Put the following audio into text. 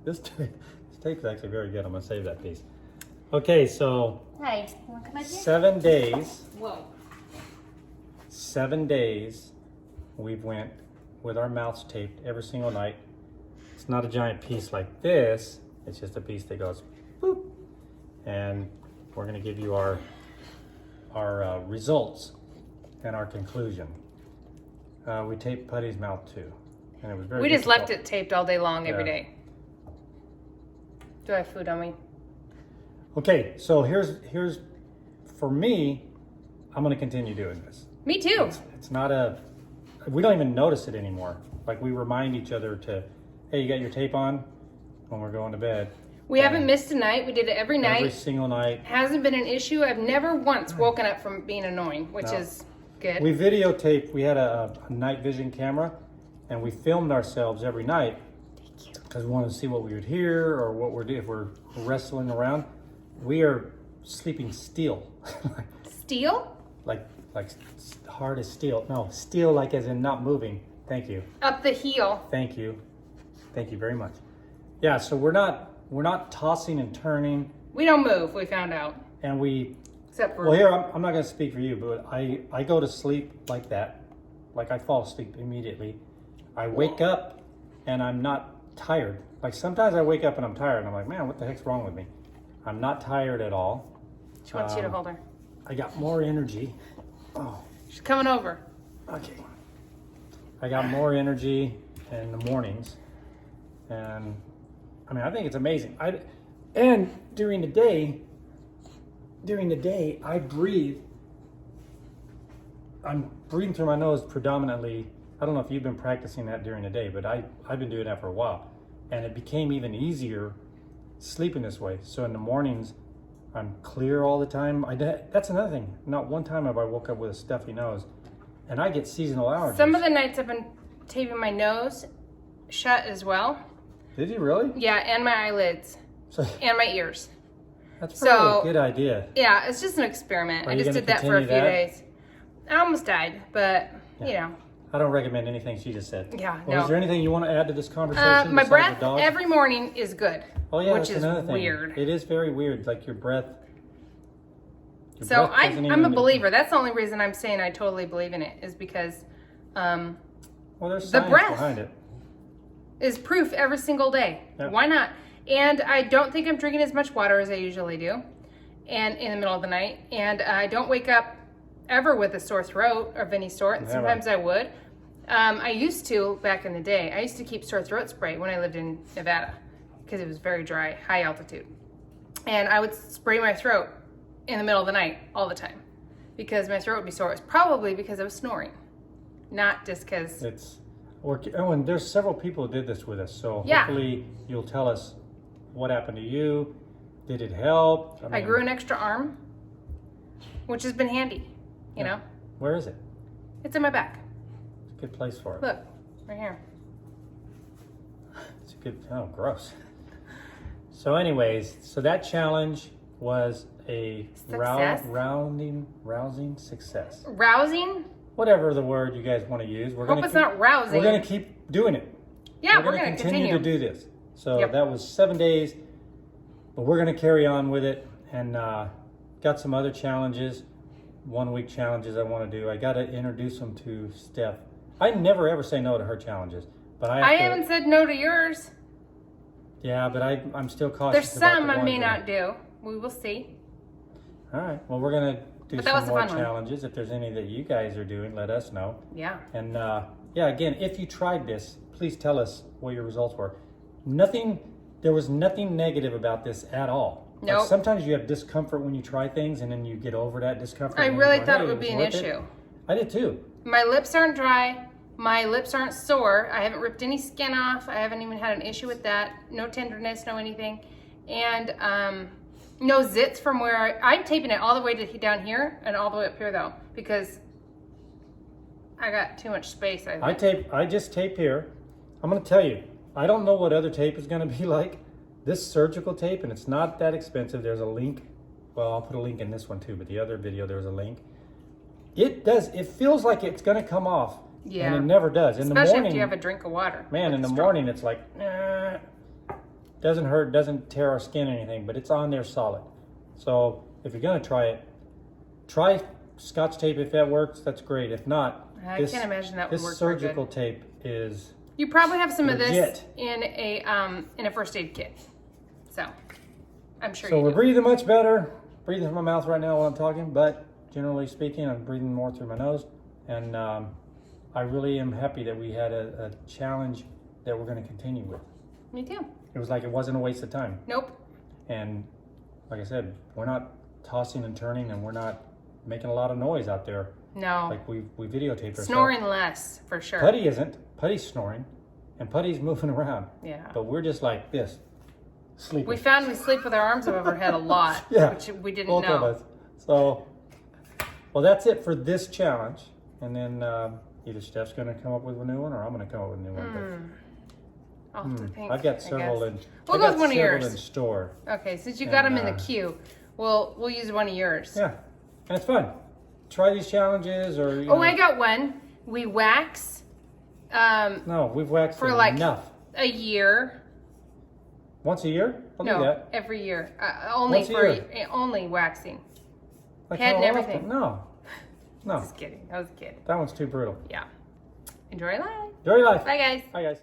This tape is actually very good. I'm gonna save that piece. Okay, so Hey, you want to come in here? 7 days. Whoa. 7 days we've went with our mouths taped every single night. It's not a giant piece like this. It's just a piece that goes boop. And we're gonna give you our results and our conclusion. We taped Putty's mouth too, and it was very. We just difficult. left it taped all day long every Yeah. day. Do I have food on me? Okay, so here's for me. I'm gonna continue doing this. Me too. It's not a. We don't even notice it anymore. Like we remind each other to, hey, you got your tape on when we're going to bed. We haven't missed a night. We did it every night. Every single night. Hasn't been an issue. I've never once woken up from being annoying, which No. is good. We videotaped. We had a night vision camera, and we filmed ourselves every night because we wanted to see what we would hear or what we're doing if we're wrestling around. We are sleeping still, Steel? like hard as steel. No, steel like as in not moving. Thank you. Up the heel. Thank you very much. Yeah, so we're not tossing and turning, We don't move, we found out. and we. Except for Well, here I'm not going to speak for you, but I go to sleep like that, like I fall asleep immediately. I wake up and I'm not tired. Like sometimes I wake up and I'm tired, and I'm like, man, what the heck's wrong with me? I'm not tired at all. she wants you to hold her. I got more energy. Oh, She's coming over. okay. I got more energy in the mornings, and I mean, I think it's amazing. And during the day, I breathe. I'm breathing through my nose predominantly. I don't know if you've been practicing that during the day, but I've been doing that for a while, and it became even easier sleeping this way. So in the mornings, I'm clear all the time. That's another thing. Not one time have I woke up with a stuffy nose, and I get seasonal allergies. Some of the nights I've been taping my nose shut as well. Did you really? Yeah, and my eyelids. So And my ears. that's probably So- a good idea. Yeah, it's just an experiment. Are I you just gonna did that for a few continue that? days. I almost died, but you know. I don't recommend anything she just said. Yeah, Well, no. Is there anything you want to add to this conversation? My besides breath the dog? every morning is good. Oh yeah, which that's is another thing. weird. It is very weird. Like your breath. So breath doesn't I'm a even- believer. That's the only reason I'm saying I totally believe in it is because Well, there's the science breath. behind it. is proof every single day. Yep. Why not? And I don't think I'm drinking as much water as I usually do, and in the middle of the night. And I don't wake up ever with a sore throat of any sort. And Never. sometimes I would. I used to back in the day. I used to keep sore throat spray when I lived in Nevada because it was very dry, high altitude, and I would spray my throat in the middle of the night all the time because my throat would be sore. It's probably because I was snoring, not just because. And there's several people who did this with us. So Yeah. hopefully you'll tell us what happened to you. Did it help? I grew an extra arm, which has been handy. You know, Where is it? it's in my back. It's a good place for it. Look, right here. It's a good. Oh, gross. So, anyways, so that challenge was a Success? rousing success. Rousing? Whatever the word you guys want to use, Hope it's not rousing. We're gonna keep doing it. Yeah, we're we're gonna gonna continue continue. to do this. So Yep. that was 7 days, but we're gonna carry on with it, and got some other challenges, 1 week challenges I want to do. I got to introduce them to Steph. I never ever say no to her challenges, but I haven't said no to yours. Yeah, but I'm still cautious. There's about some the I ones may that- not do. We will see. All right. Well, we're gonna do But that some was a more fun one. challenges. If there's any that you guys are doing, let us know. Yeah. And yeah, again, if you tried this, please tell us what your results were. There was nothing negative about this at all. Like, Nope. sometimes you have discomfort when you try things, and then you get over that discomfort. I and really you go, thought "Hey, it would be an was worth issue. I did too. My lips aren't dry. My lips aren't sore. I haven't ripped any skin off. I haven't even had an issue with that. No tenderness, no anything. And no zits from where I'm taping it all the way to down here and all the way up here though, because I got too much space. I think. I just tape here. I'm gonna tell you, I don't know what other tape is gonna be like. This surgical tape, and it's not that expensive. There's a link. Well, I'll put a link in this one too, but the other video, there's a link. it does. It feels like it's going to come off. Yeah. And it never does. In the Especially morning, if you have a drink of water. man, in the morning it's like, doesn't hurt, doesn't tear our skin or anything, but it's on there solid. So if you're going to try it, try Scotch tape. If that works, that's great. If not, I can't imagine that would work. This surgical tape is You probably have some of this legit. in a first aid kit. So I'm sure So you we're do. breathing much better. Breathing from my mouth right now while I'm talking, but generally speaking, I'm breathing more through my nose. And I really am happy that we had a challenge that we're going to continue with. Me too. It was like it wasn't a waste of time. Nope. And like I said, we're not tossing and turning, and we're not making a lot of noise out there. No. Like we videotaped ourselves. Snoring less, for sure. Putty isn't. Putty's snoring, and Putty's moving around. Yeah. But we're just like this, sleeping. We found we sleep with our arms above our head a lot, Yeah. which we didn't Both of know. us. So, well, that's it for this challenge. And then either Steph's going to come up with a new one, or I'm going to come up with a new one. I'll have to think. I've got I several guess. in. We'll I go got with one of several yours. in store. Okay, since you've got them in the And, queue, we'll use one of yours. Yeah, and it's fun. Try these challenges, or you Oh, know, I got one. We wax no, we've waxed for like enough. a year. Once a year, I'll do No, that. every year. Only Once a for year? only waxing. Like head how and often? everything. No, Just kidding. I was a kid. that one's too brutal. Yeah. Enjoy life. Enjoy your life. Bye, guys. Bye, guys.